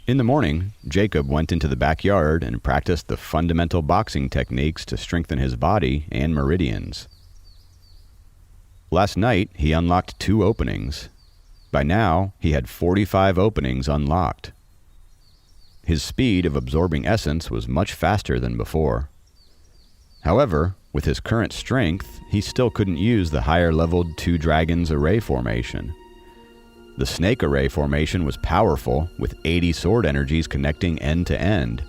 In the morning, Jacob went into the backyard and practiced the fundamental boxing techniques to strengthen his body and meridians. Last night, he unlocked 2 openings. By now, he had 45 openings unlocked. His speed of absorbing essence was much faster than before. However, with his current strength, he still couldn't use the higher-leveled 2 Dragons array formation. The Snake array formation was powerful, with 80 sword energies connecting end to end.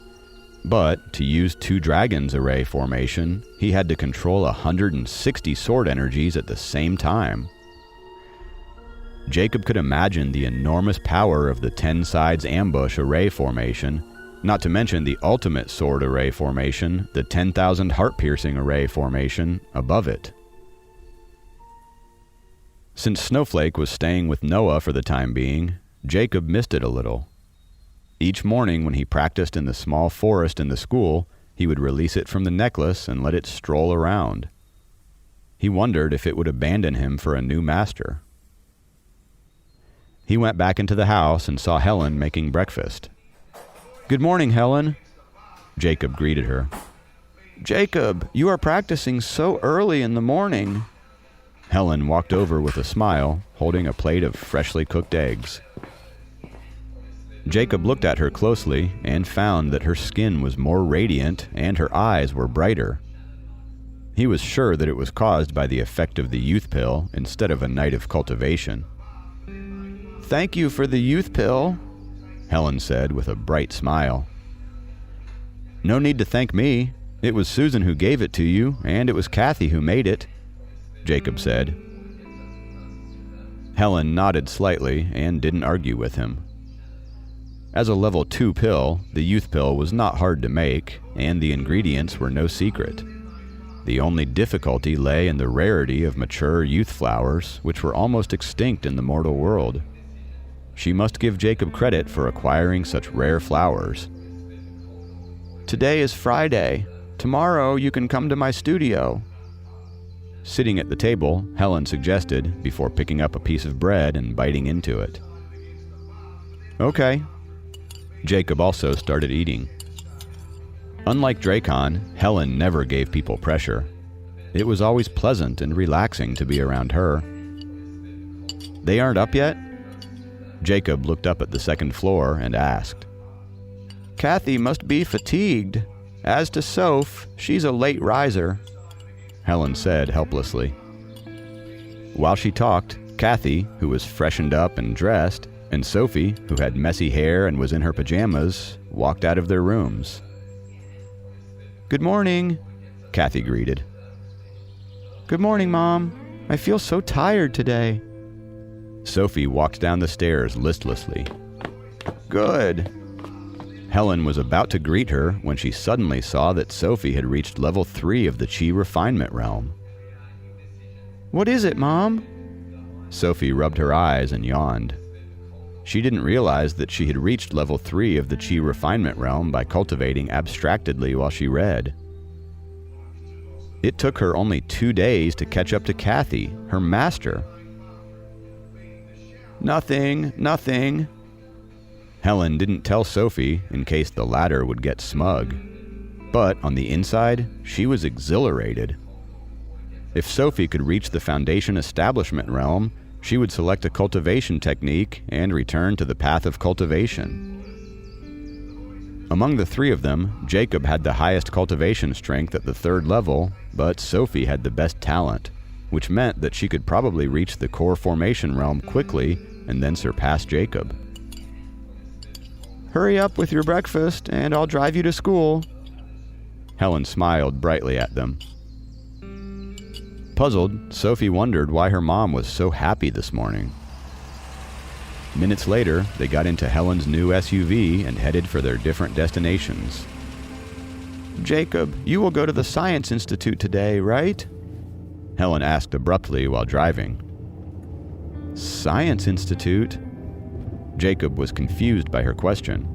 But to use 2 Dragons array formation, he had to control 160 sword energies at the same time. Jacob could imagine the enormous power of the 10 sides ambush array formation, not to mention the ultimate sword array formation, the 10,000 heart-piercing array formation, above it. Since Snowflake was staying with Noah for the time being, Jacob missed it a little. Each morning when he practiced in the small forest in the school, he would release it from the necklace and let it stroll around. He wondered if it would abandon him for a new master. He went back into the house and saw Helen making breakfast. "Good morning, Helen," Jacob greeted her. "Jacob, you are practicing so early in the morning." Helen walked over with a smile, holding a plate of freshly cooked eggs. Jacob looked at her closely and found that her skin was more radiant and her eyes were brighter. He was sure that it was caused by the effect of the youth pill instead of a night of cultivation. "Thank you for the youth pill," Helen said with a bright smile. "No need to thank me. It was Susan who gave it to you, and it was Kathy who made it," Jacob said. Helen nodded slightly and didn't argue with him. As a level 2 pill, the youth pill was not hard to make, and the ingredients were no secret. The only difficulty lay in the rarity of mature youth flowers, which were almost extinct in the mortal world. She must give Jacob credit for acquiring such rare flowers. "Today is Friday. Tomorrow you can come to my studio." Sitting at the table, Helen suggested, before picking up a piece of bread and biting into it. "Okay." Jacob also started eating. Unlike Dracon, Helen never gave people pressure. It was always pleasant and relaxing to be around her. "They aren't up yet?" Jacob looked up at the second floor and asked. "Kathy must be fatigued. As to Soph, she's a late riser," Helen said helplessly. While she talked, Kathy, who was freshened up and dressed, and Sophie, who had messy hair and was in her pajamas, walked out of their rooms. "Good morning," Kathy greeted. "Good morning, Mom. I feel so tired today." Sophie walked down the stairs listlessly. "Good." Helen was about to greet her when she suddenly saw that Sophie had reached level 3 of the Chi refinement realm. "What is it, Mom?" Sophie rubbed her eyes and yawned. She didn't realize that she had reached level 3 of the Chi refinement realm by cultivating abstractedly while she read. It took her only 2 days to catch up to Kathy, her master. Nothing. Helen didn't tell Sophie in case the latter would get smug. But on the inside, she was exhilarated. If Sophie could reach the Foundation Establishment realm, she would select a cultivation technique and return to the path of cultivation. Among the 3 of them, Jacob had the highest cultivation strength at the 3rd level, but Sophie had the best talent, which meant that she could probably reach the core formation realm quickly and then surpass Jacob. "Hurry up with your breakfast, and I'll drive you to school." Helen smiled brightly at them. Puzzled, Sophie wondered why her mom was so happy this morning. Minutes later, they got into Helen's new SUV and headed for their different destinations. "Jacob, you will go to the Science Institute today, right?" Helen asked abruptly while driving. "Science Institute?" Jacob was confused by her question.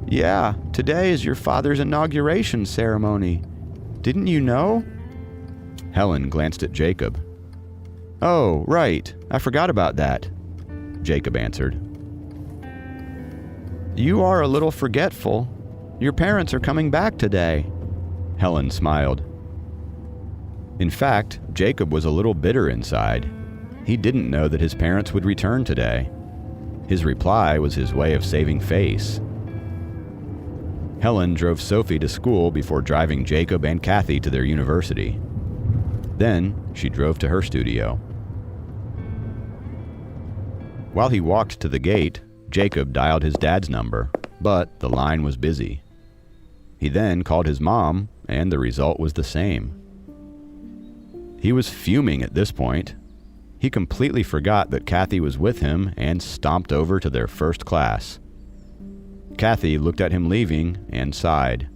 "Yeah, today is your father's inauguration ceremony. Didn't you know?" Helen glanced at Jacob. "Oh, right. I forgot about that," Jacob answered. You are a little forgetful. Your parents are coming back today." Helen smiled. In fact, Jacob was a little bitter inside. He didn't know that his parents would return today. His reply was his way of saving face. Helen drove Sophie to school before driving Jacob and Kathy to their university. Then, she drove to her studio. While he walked to the gate, Jacob dialed his dad's number, but the line was busy. He then called his mom, and the result was the same. He was fuming at this point. He completely forgot that Kathy was with him and stomped over to their first class. Kathy looked at him leaving and sighed.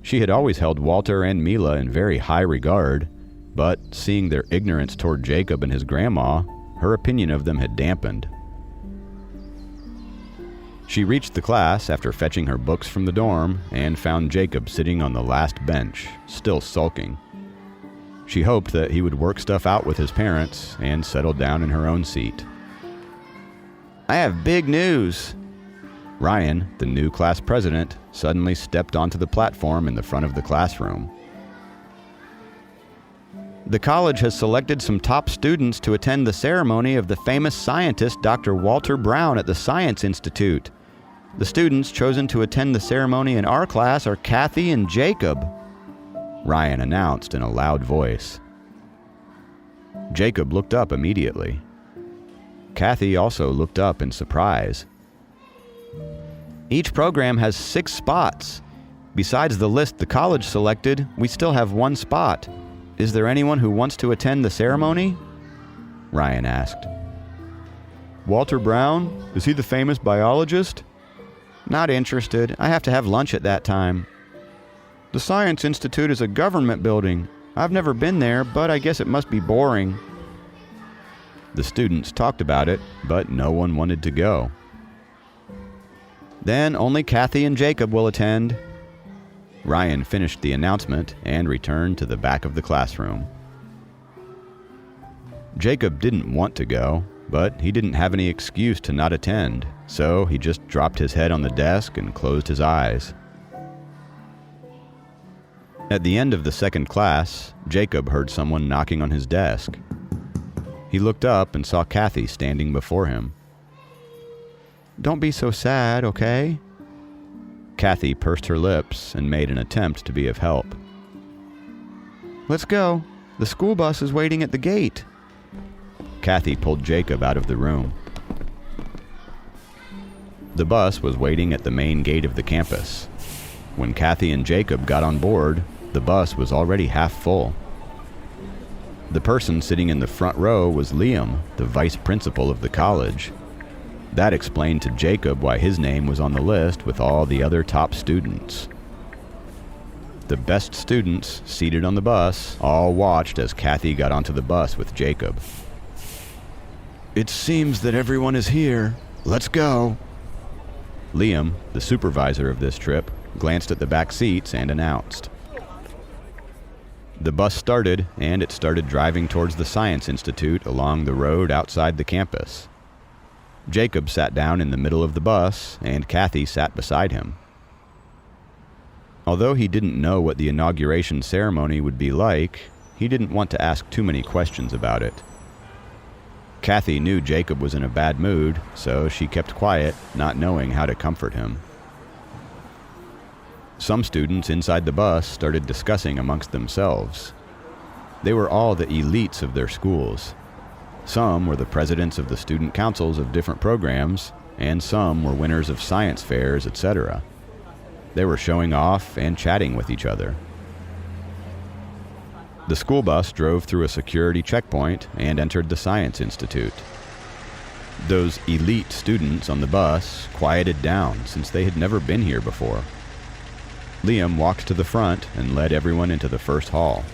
She had always held Walter and Mila in very high regard, but seeing their ignorance toward Jacob and his grandma, her opinion of them had dampened. She reached the class after fetching her books from the dorm and found Jacob sitting on the last bench, still sulking. She hoped that he would work stuff out with his parents and settle down in her own seat. "I have big news." Ryan, the new class president, suddenly stepped onto the platform in the front of the classroom. "The college has selected some top students to attend the ceremony of the famous scientist Dr. Walter Brown at the Science Institute. The students chosen to attend the ceremony in our class are Kathy and Jacob," Ryan announced in a loud voice. Jacob looked up immediately. Kathy also looked up in surprise. "Each program has 6 spots. Besides the list the college selected, we still have 1 spot. Is there anyone who wants to attend the ceremony?" Ryan asked. "Walter Brown? Is he the famous biologist?" "Not interested. I have to have lunch at that time." "The Science Institute is a government building. I've never been there, but I guess it must be boring." The students talked about it, but no one wanted to go. "Then only Kathy and Jacob will attend." Ryan finished the announcement and returned to the back of the classroom. Jacob didn't want to go, but he didn't have any excuse to not attend, so he just dropped his head on the desk and closed his eyes. At the end of the second class, Jacob heard someone knocking on his desk. He looked up and saw Kathy standing before him. "Don't be so sad, okay?" Kathy pursed her lips and made an attempt to be of help. "Let's go. The school bus is waiting at the gate." Kathy pulled Jacob out of the room. The bus was waiting at the main gate of the campus. When Kathy and Jacob got on board, the bus was already half full. The person sitting in the front row was Liam, the vice principal of the college. That explained to Jacob why his name was on the list with all the other top students. The best students, seated on the bus, all watched as Kathy got onto the bus with Jacob. "It seems that everyone is here. Let's go." Liam, the supervisor of this trip, glanced at the back seats and announced. The bus started, and it started driving towards the Science Institute along the road outside the campus. Jacob sat down in the middle of the bus, and Kathy sat beside him. Although he didn't know what the inauguration ceremony would be like, he didn't want to ask too many questions about it. Kathy knew Jacob was in a bad mood, so she kept quiet, not knowing how to comfort him. Some students inside the bus started discussing amongst themselves. They were all the elites of their schools. Some were the presidents of the student councils of different programs, and some were winners of science fairs, etc. They were showing off and chatting with each other. The school bus drove through a security checkpoint and entered the Science Institute. Those elite students on the bus quieted down since they had never been here before. Liam walked to the front and led everyone into the first hall.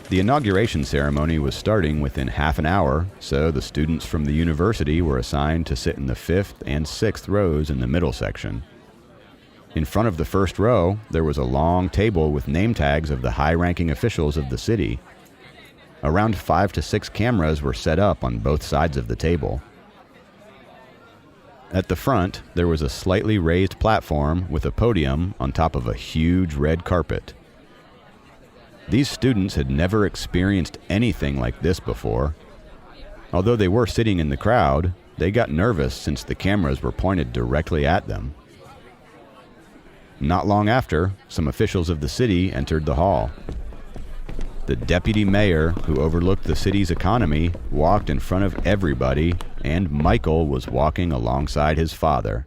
The inauguration ceremony was starting within half an hour, so the students from the university were assigned to sit in the 5th and 6th rows in the middle section. In front of the first row, there was a long table with name tags of the high-ranking officials of the city. Around 5 to 6 cameras were set up on both sides of the table. At the front, there was a slightly raised platform with a podium on top of a huge red carpet. These students had never experienced anything like this before. Although they were sitting in the crowd, they got nervous since the cameras were pointed directly at them. Not long after, some officials of the city entered the hall. The deputy mayor, who overlooked the city's economy, walked in front of everybody, and Michael was walking alongside his father.